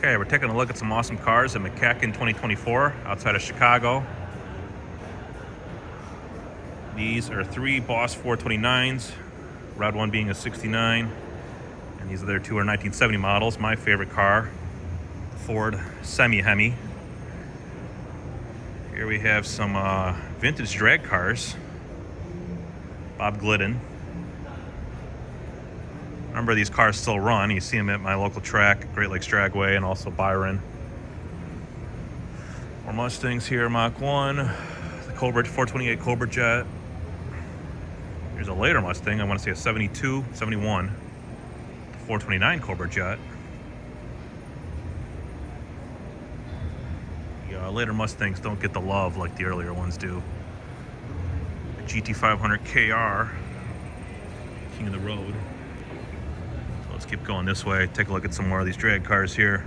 Okay, we're taking a look at some awesome cars in McCacken 2024 outside of Chicago. These are three Boss 429s, red one being a 69, and these other two are 1970 models. My favorite car, Ford Semi-Hemi. Here we have some vintage drag cars. Bob Glidden. A number of these cars still run. You see them at my local track, Great Lakes Dragway, and also Byron. More Mustangs here, Mach 1, the Cobra 428 Cobra Jet. Here's a later Mustang, I want to say a 72, 71, 429 Cobra Jet. The later Mustangs don't get the love like the earlier ones do. The GT500 KR, king of the road. So let's keep going this way, take a look at some more of these drag cars here.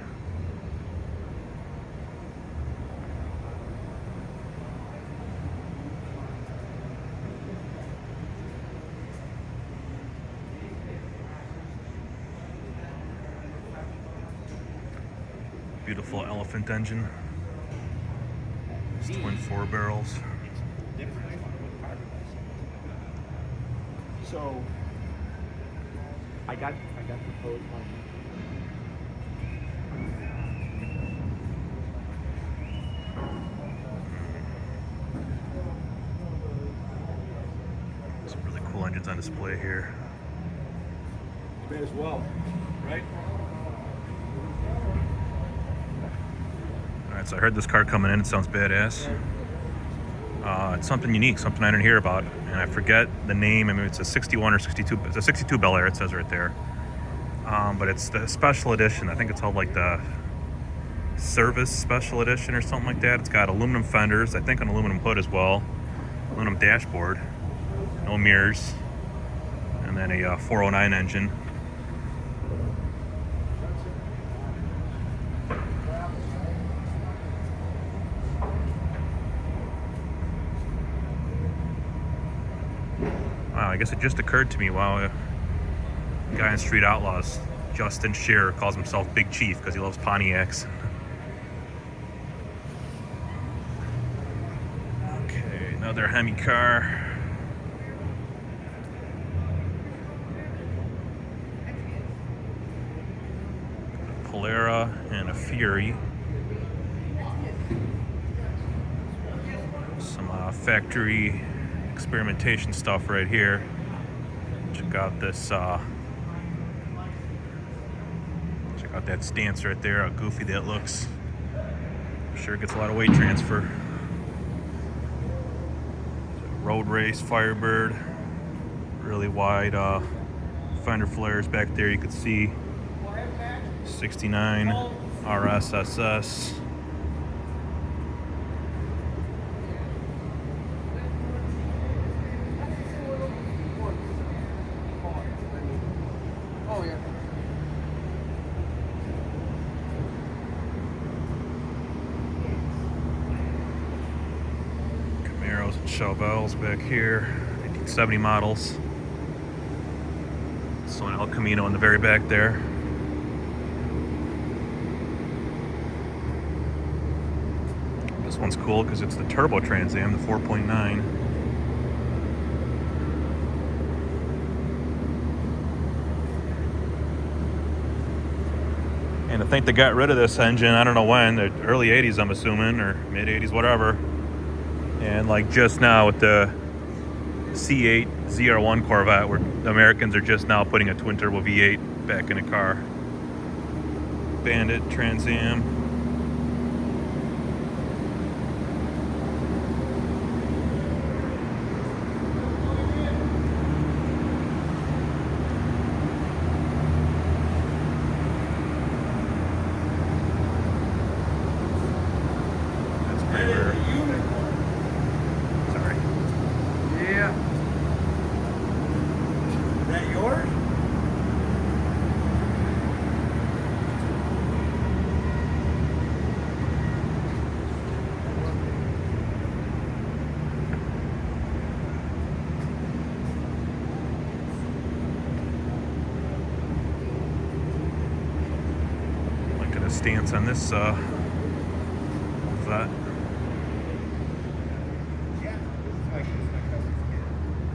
Beautiful elephant engine. It's twin 4 barrels. So I got the code on. Some really cool engines on display here. May as well, right? Alright, so I heard this car coming in, it sounds badass. It's something unique, something I didn't hear about, and I forget the name. I mean, it's a 61 or 62, it's a 62 Bel Air, it says right there. But it's the special edition. I think it's called like the Service Special Edition or something like that. It's got aluminum fenders, I think an aluminum hood as well, aluminum dashboard, no mirrors, and then a 409 engine. Wow, I guess it just occurred to me, wow, a guy in Street Outlaws, Justin Shearer, calls himself Big Chief because he loves Pontiacs. Okay, another Hemi car. A Polara and a Fury. Some factory experimentation stuff right here. Check out this check out that stance right there, how goofy that looks. Sure gets a lot of weight transfer. Road Race Firebird, really wide fender flares back there, you could see 69 RSSS. Camaros and Chevelles back here, 1970 models. So an El Camino in the very back there. This one's cool because it's the Turbo Trans Am, the 4.9. And I think they got rid of this engine, I don't know when, the early 80s I'm assuming, or mid 80s, whatever. And like just now with the C8 ZR1 Corvette, where the Americans are just now putting a twin turbo V8 back in a car. Bandit, Trans Am. Sorry. Yeah. Is that yours? stance on this Corvette.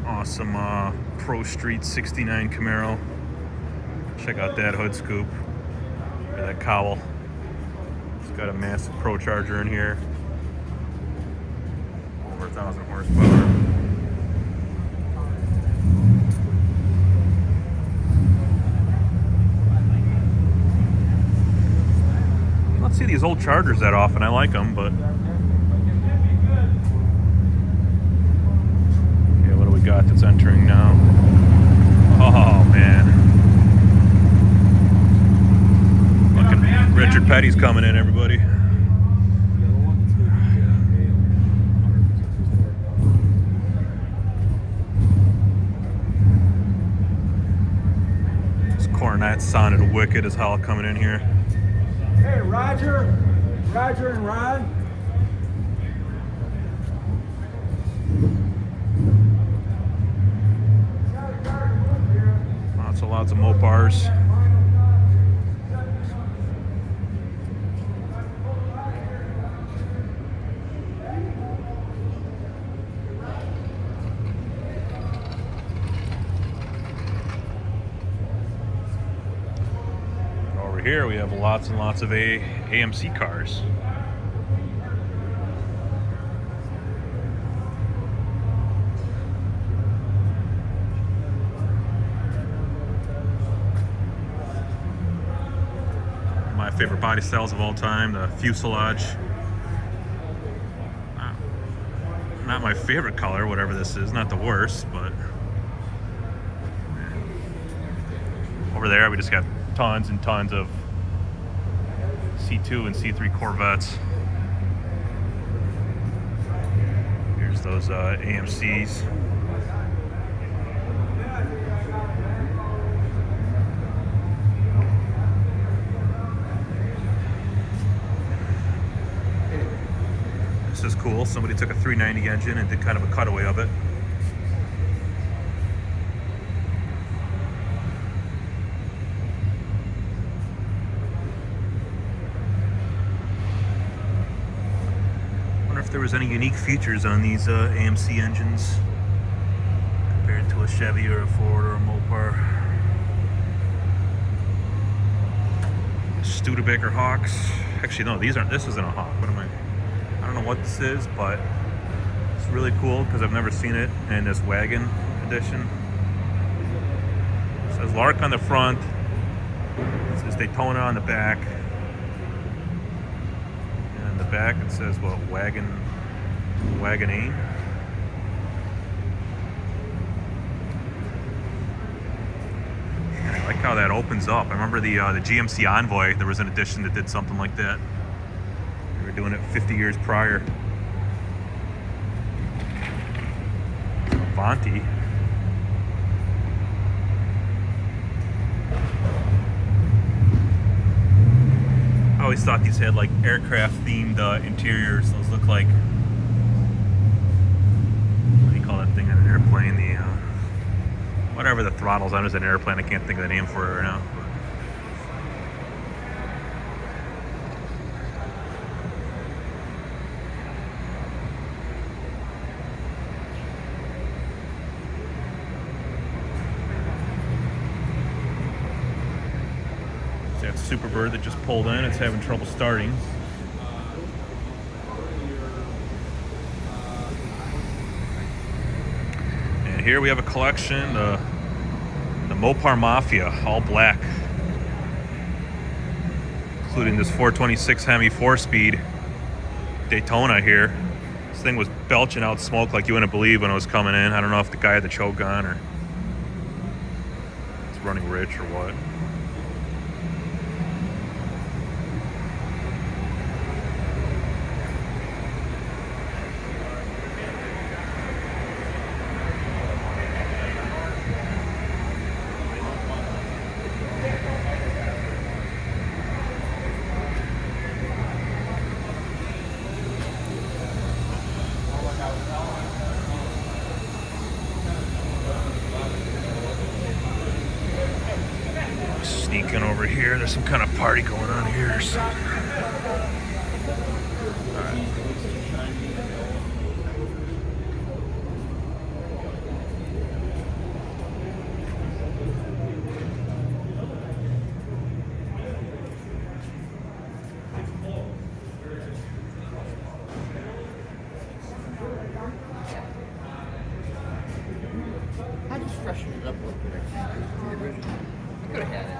Awesome Pro Street 69 Camaro. Check out that hood scoop. Look at that cowl. It's got a massive Pro Charger in here. Over 1,000 horsepower. You don't see these old Chargers that often. I like them, but okay, what do we got that's entering now? Oh man, fucking Richard Petty's coming in, everybody. This Corvette sounded wicked as hell coming in here. Hey, Roger and Ron. Lots of Mopars. Over here we have lots and lots of AMC cars. My favorite body styles of all time, the fuselage. Not my favorite color, whatever this is, not the worst, but over there we just got tons and tons of C2 and C3 Corvettes. Here's those AMCs. This is cool. Somebody took a 390 engine and did kind of a cutaway of it. Wonder if there was any unique features on these AMC engines compared to a Chevy or a Ford or a Mopar. Studebaker Hawks. Actually, no, these aren't. This isn't a Hawk. What am I? I don't know what this is, but it's really cool because I've never seen it in this wagon edition. It says Lark on the front. It says Daytona on the back. And on the back it says, what, Wagon 8. And I like how that opens up. I remember the GMC Envoy, there was an edition that did something like that. Doing it 50 years prior. Avanti. I always thought these had like aircraft themed interiors. Those look like, what do you call that thing on an airplane? The whatever the throttle's on is an airplane. I can't think of the name for it right now. That Superbird that just pulled in, it's having trouble starting. And here we have a collection, the Mopar Mafia, all black, including this 426 Hemi 4-speed Daytona here. This thing was belching out smoke like you wouldn't believe when it was coming in. I don't know if the guy had the choke on or it's running rich or what. here. There's some kind of party going on here. So. I just freshened it up a little bit. I think, the original. I could have had it.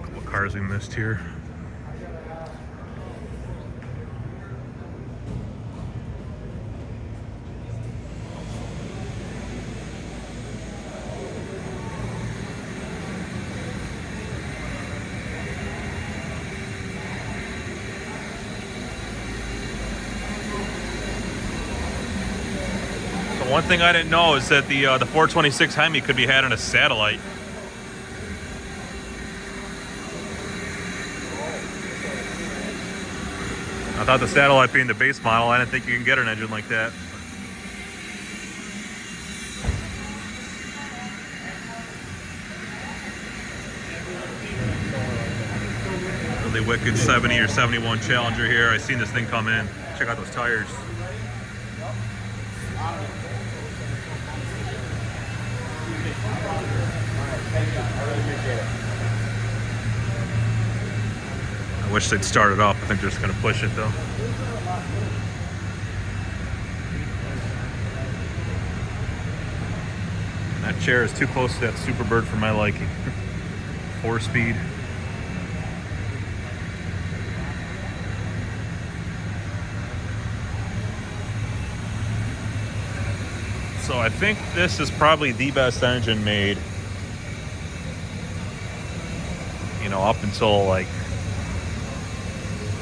Couple cars we missed here. One thing I didn't know is that the 426 Hemi could be had on a satellite. I thought the satellite being the base model, I didn't think you can get an engine like that. Really wicked 70 or 71 Challenger here. I seen this thing come in. Check out those tires. I wish they'd start it up. I think they're just going to push it though. That chair is too close to that Superbird for my liking. 4-speed. So I think this is probably the best engine made, you know, up until like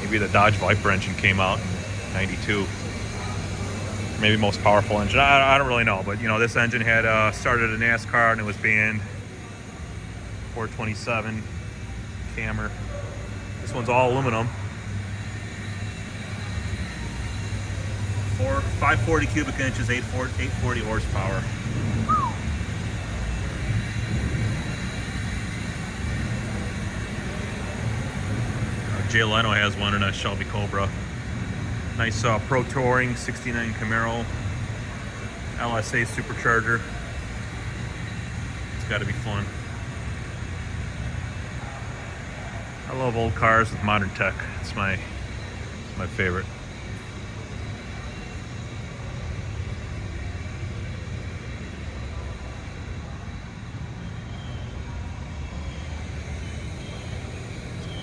maybe the Dodge Viper engine came out in '92. Maybe most powerful engine. I don't really know, but you know, this engine had started a NASCAR and it was banned. 427 cammer. This one's all aluminum. 540 cubic inches, 840 horsepower. Jay Leno has one in a Shelby Cobra. Nice Pro Touring 69 Camaro LSA supercharger. It's got to be fun. I love old cars with modern tech. It's my favorite.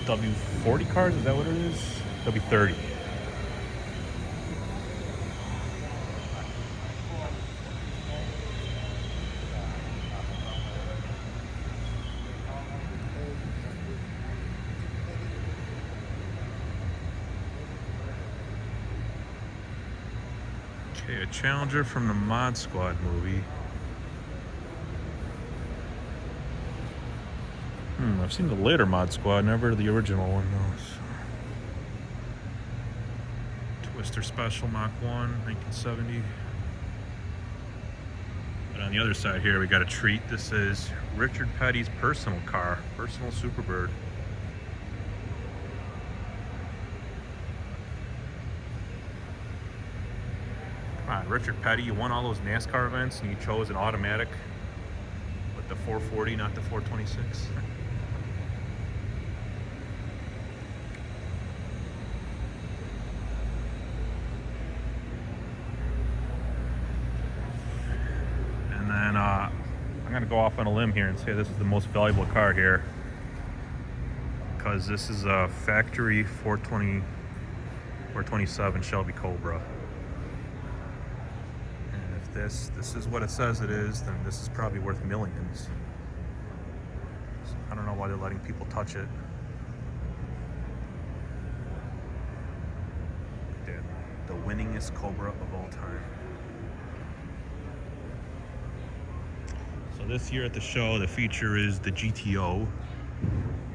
W40 cars, is that what it is? W30. Okay, a Challenger from the Mod Squad movie. I've seen the later Mod Squad, never the original one though. So. Twister Special Mach 1, 1970. But on the other side here, we got a treat. This is Richard Petty's personal car, personal Superbird. Come on, Richard Petty, you won all those NASCAR events and you chose an automatic with the 440, not the 426. I'm going to go off on a limb here and say this is the most valuable car here because this is a factory 427 Shelby Cobra. And if this is what it says it is, then this is probably worth millions. So I don't know why they're letting people touch it. The winningest Cobra of all time. So this year at the show, the feature is the GTO.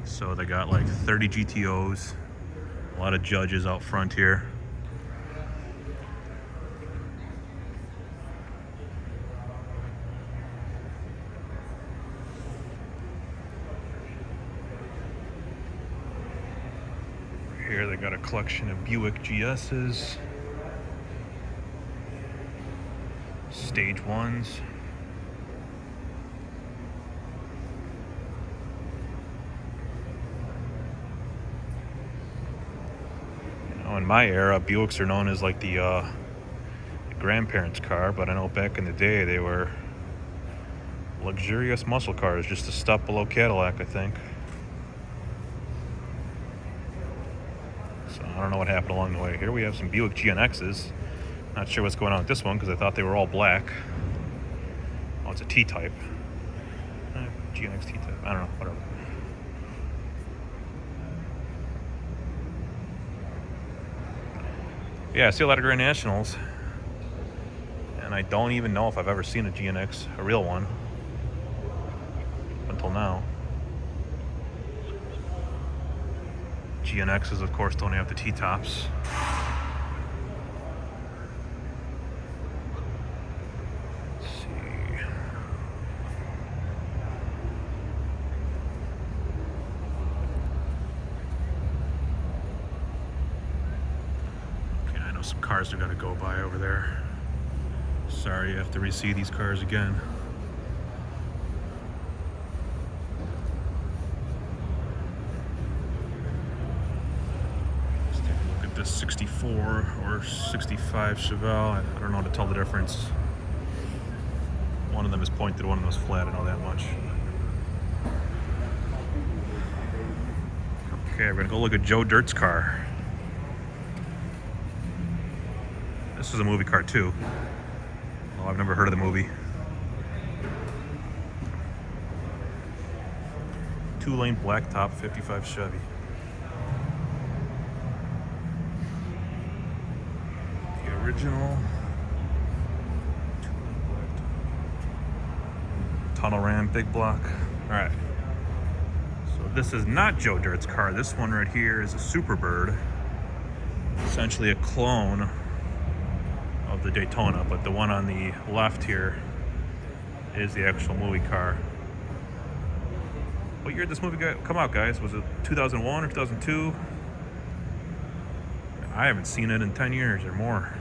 So they got like 30 GTOs, a lot of judges out front here. here they got a collection of Buick GS's, Stage 1s. You know, in my era, Buicks are known as like the grandparents' car, but I know back in the day they were luxurious muscle cars, just a step below Cadillac, I think. So I don't know what happened along the way. Here we have some Buick GNXs. Not sure what's going on with this one because I thought they were all black. Oh, it's a T-type. GNX T-type. I don't know, whatever. Yeah, I see a lot of Grand Nationals. And I don't even know if I've ever seen a GNX, a real one, until now. GNXs, of course, don't have the T-tops. Let's see. Okay, I know some cars are gonna go by over there. Sorry, you have to re-see these cars again. Let's take a look at this 64 or 65 Chevelle. I don't know how to tell the difference. One of them is pointed, one of them is flat, I know that much. Okay, we're gonna go look at Joe Dirt's car. This is a movie car too. Oh, I've never heard of the movie. 2-lane blacktop 55 Chevy. The original. 2-lane blacktop. Tunnel ram, big block. All right. So this is not Joe Dirt's car. This one right here is a Superbird. Essentially a clone of the Daytona, but the one on the left here is the actual movie car. What year did this movie come out, guys? Was it 2001 or 2002? I haven't seen it in 10 years or more.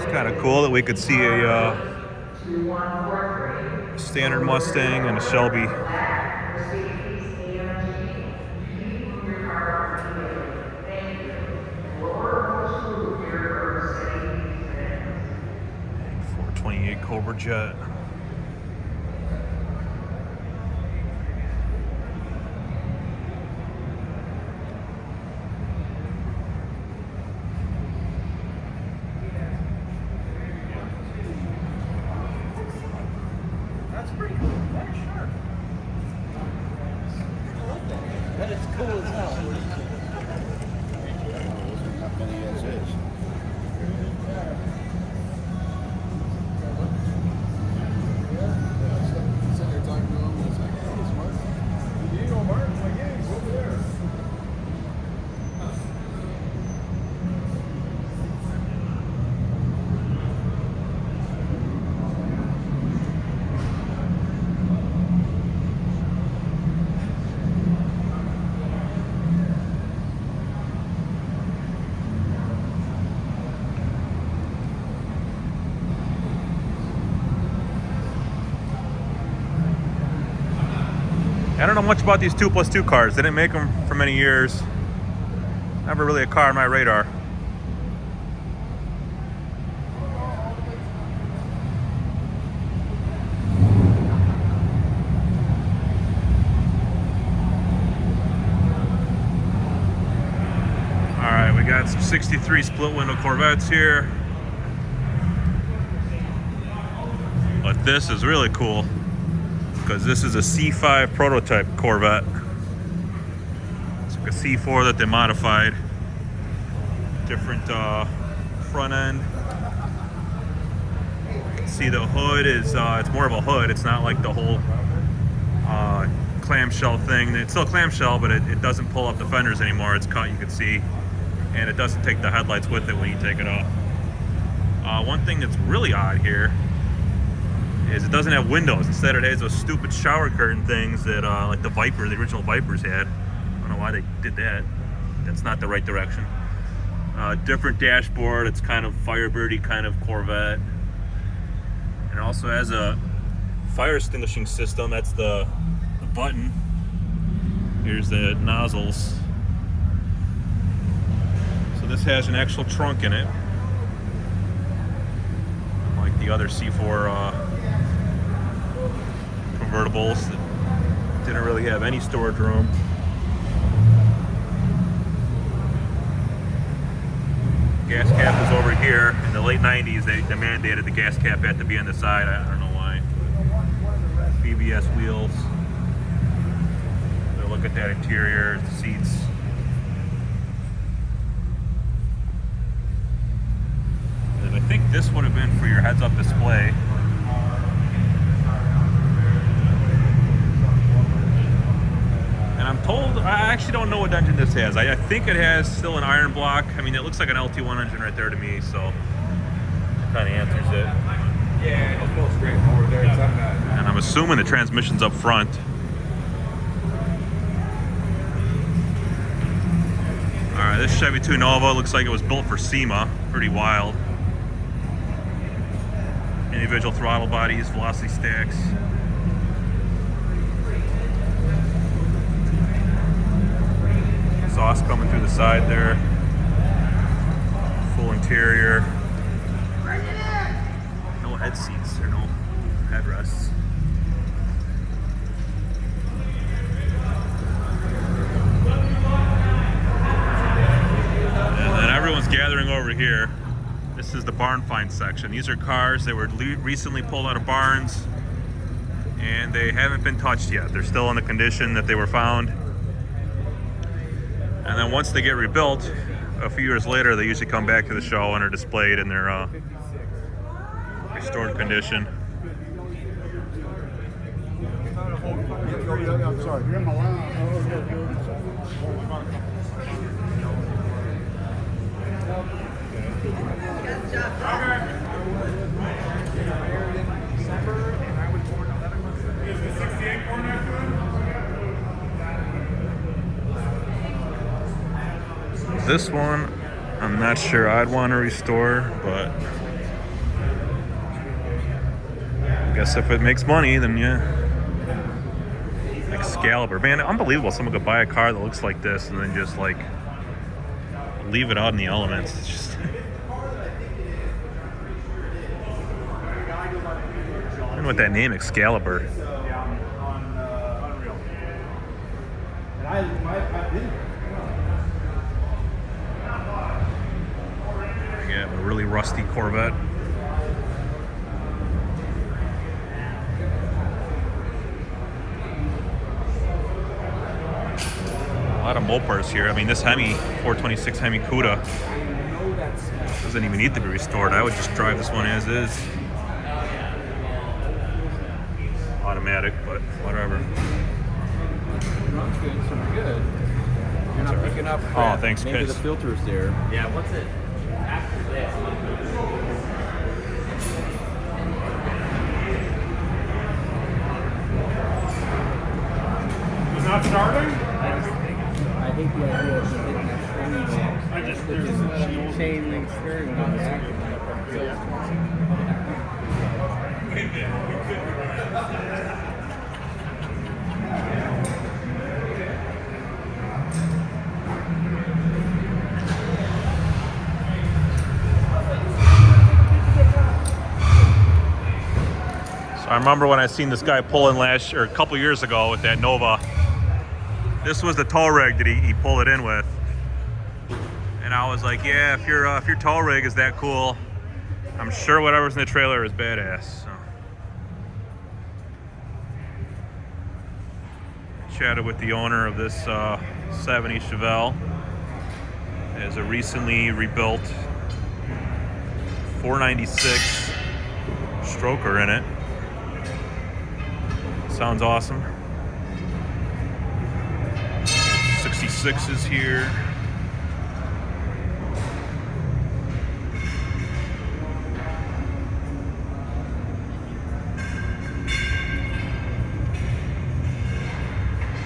Kind of cool that we could see a standard Mustang and a Shelby. .428 Cobra Jet. But it's cool as hell. I don't know much about these 2+2 cars. They didn't make them for many years. Never really a car on my radar. All right, we got some 63 split window Corvettes here. But this is really cool because this is a C5 prototype Corvette. It's like a C4 that they modified. Different front end. You can see the hood is, it's more of a hood. It's not like the whole clamshell thing. It's still clamshell, but it doesn't pull up the fenders anymore. It's cut, you can see. And it doesn't take the headlights with it when you take it off. One thing that's really odd here is it doesn't have windows. Instead, it has those stupid shower curtain things that like the Viper, the original Vipers had. I don't know why they did that. That's not the right direction. Different dashboard. It's kind of Firebirdy kind of Corvette. And it also has a fire extinguishing system. That's the button. Here's the nozzles. So this has an actual trunk in it. Unlike the other C4 convertibles that didn't really have any storage room. Gas cap is over here. In the late 90s, they mandated the gas cap had to be on the side. I don't know why. BBS wheels. So look at that interior, the seats. And I think this would have been for your heads-up display. And I'm told, I actually don't know what engine this has. I think it has still an iron block. I mean, it looks like an LT1 engine right there to me, so it kind of answers it. Yeah, it's real straightforward there. It's on that. And I'm assuming the transmission's up front. All right, this Chevy 2 Nova looks like it was built for SEMA. Pretty wild. Individual throttle bodies, velocity stacks. Exhaust coming through the side there. Full interior. No head seats or no headrests. And then everyone's gathering over here. This is the barn find section. These are cars that were recently pulled out of barns and they haven't been touched yet. They're still in the condition that they were found. And then once they get rebuilt, a few years later, they usually come back to the show and are displayed in their restored condition. I'm sorry. You're in my line. Is the 68 corner? This one, I'm not sure I'd want to restore, but I guess if it makes money, then yeah. Excalibur, man, unbelievable. Someone could buy a car that looks like this and then just like leave it out in the elements. It's just. I don't know what that name, Excalibur. Yeah, a really rusty Corvette. A lot of Mopars here. I mean, this Hemi, 426 Hemi Cuda, doesn't even need to be restored. I would just drive this one as is. Automatic, but whatever. Runs good, so we're good. You're not picking up. Oh, thanks, maybe guys. the filter's there. Yeah, what's it? After this. It's not starting? I hate the idea of hitting that chain link steering wheel. I remember when I seen this guy pulling a couple years ago with that Nova. This was the tow rig that he pulled it in with, and I was like, yeah, if your tow rig is that cool, I'm sure whatever's in the trailer is badass. So. chatted with the owner of this 70 Chevelle. It has a recently rebuilt 496 stroker in it. Sounds awesome. 66s here.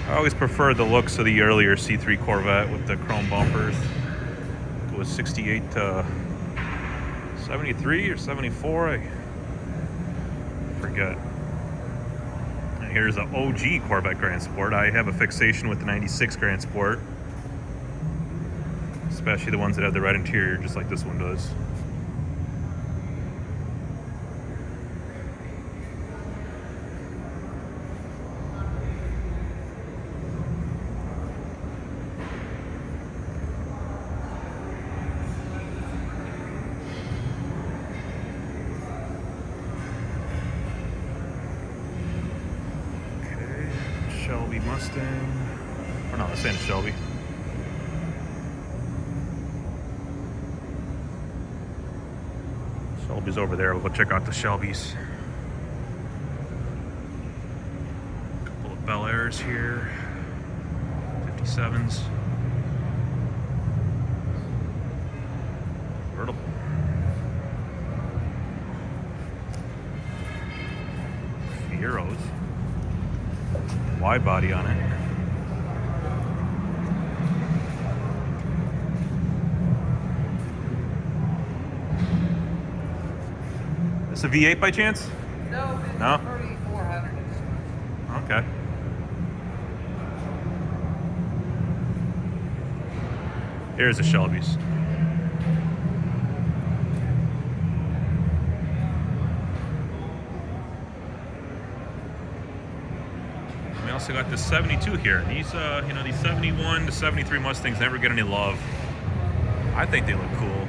I always preferred the looks of the earlier C3 Corvette with the chrome bumpers. It was 68 to 73 or 74, I forget. And here's the OG Corvette Grand Sport. I have a fixation with the 96 Grand Sport, especially the ones that have the red interior, just like this one does. Shelby Mustang. Or no, this ain't a Shelby. Shelby's over there. We'll go check out the Shelbys. Couple of Bel Airs here. 57s. Convertible. Fieros. Wide body on it. This a V8 by chance? No, it's No? 3400. Okay. Here's the Shelbys. We also got this 72 here. These, you know, these 71 to 73 Mustangs never get any love. I think they look cool.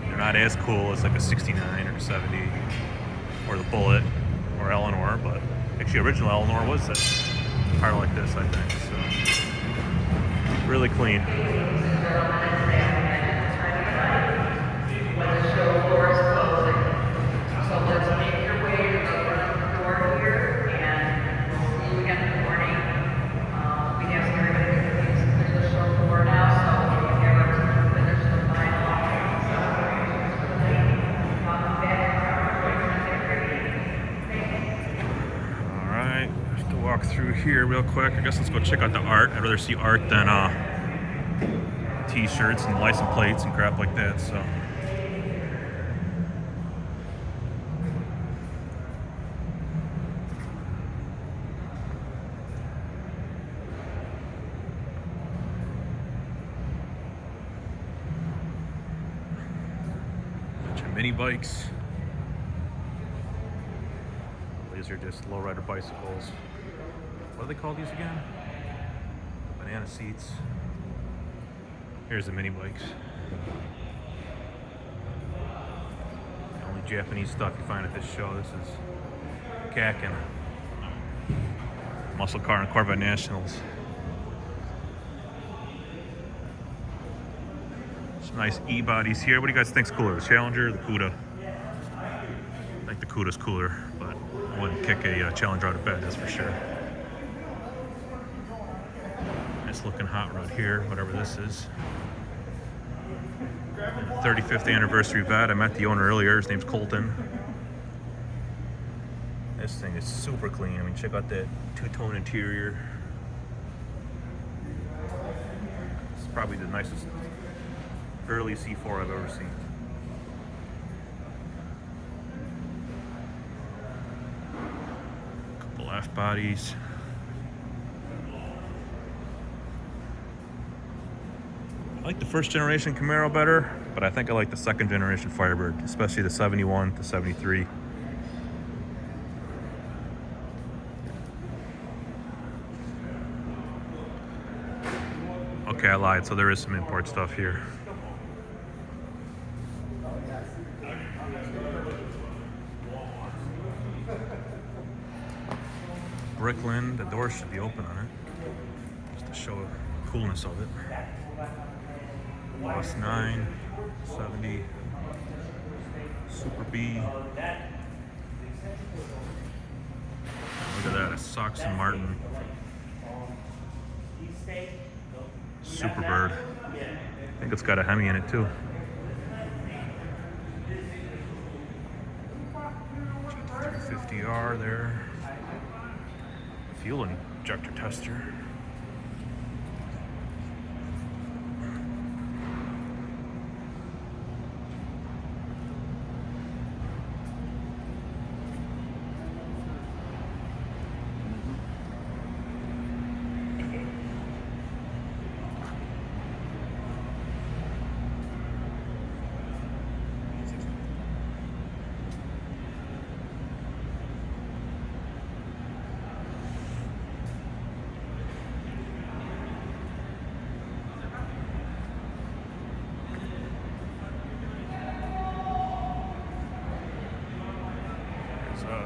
They're not as cool as like a 69 or a 70 or the Bullet or Eleanor, but actually original Eleanor was this car like this, I think. So really clean. When the show floor is closing. So let's make your way to the front door here, and we'll see you again in the morning. We have some everybody to clear the show floor now, so if you ever finish the final celebrations for the night, back All right, have to walk through here real quick. I guess let's go check out the art. I'd rather see art than t-shirts and license plates and crap like that, so. Bunch of mini bikes. These are just lowrider bicycles. What do they call these again? Banana seats. Here's the mini bikes. The only Japanese stuff you find at this show. This is Kaken. Muscle car and Corvette Nationals. Some nice E-bodies here. What do you guys think's cooler, the Challenger or the Cuda? I think the Cuda's cooler, but I wouldn't kick a Challenger out of bed, that's for sure. Nice looking hot rod here, whatever this is. 35th anniversary Vet. I met the owner earlier. His name's Colton. This thing is super clean. I mean, check out that two-tone interior. It's probably the nicest early C4 I've ever seen. Couple F bodies. I like the first generation Camaro better, but I think I like the second generation Firebird, especially the 71 to 73. Okay, I lied, so there is some import stuff here. Brickland. The door should be open on it, just to show the coolness of it. Lost 9, 70, Super B. Look at that, a Soxon Martin Superbird. I think it's got a Hemi in it too. G350R there. Fuel injector tester.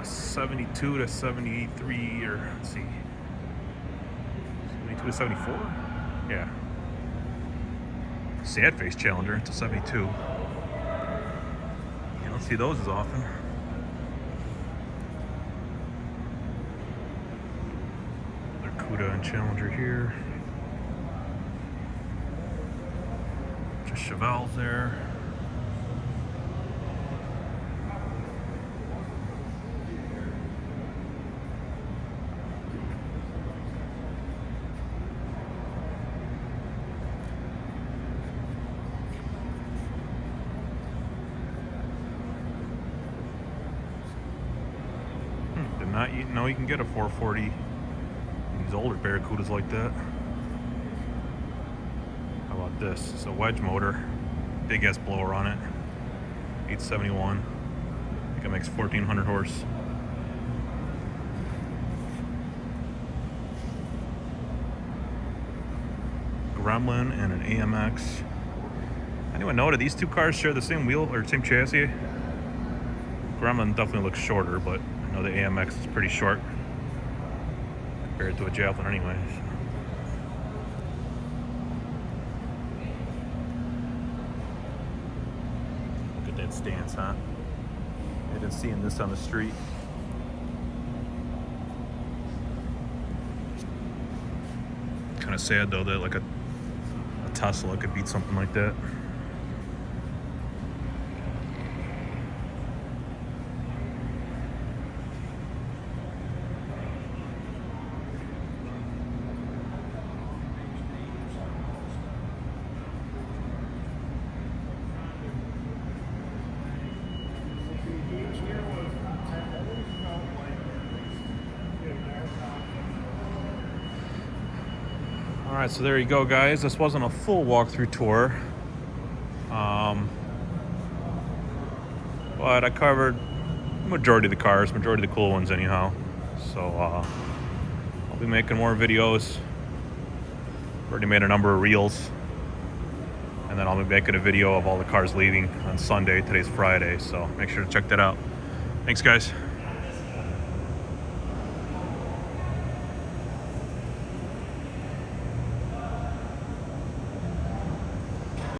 There's 72 to 73, or let's see, 72 to 74? Yeah. Sad face Challenger, it's a 72. You don't see those as often. Another Cuda and Challenger here. Just Chevelles there. Did not know you can get a 440 in these older Barracudas like that. How about this? It's a wedge motor, big ass blower on it, 871. I think it makes 1400 horse. Gremlin and an AMX. Anyone know, do these two cars share the same wheel or same chassis? Gremlin definitely looks shorter, but I know the AMX is pretty short compared to a Javelin anyway. Look at that stance, huh? I've been seeing this on the street. Kind of sad though that like a Tesla could beat something like that. All right, so there you go, guys. This wasn't a full walkthrough tour, but I covered majority of the cars, majority of the cool ones anyhow. So I'll be making more videos. Already made a number of reels, and then I'll be making a video of all the cars leaving on Sunday. Today's Friday, so make sure to check that out. Thanks, guys.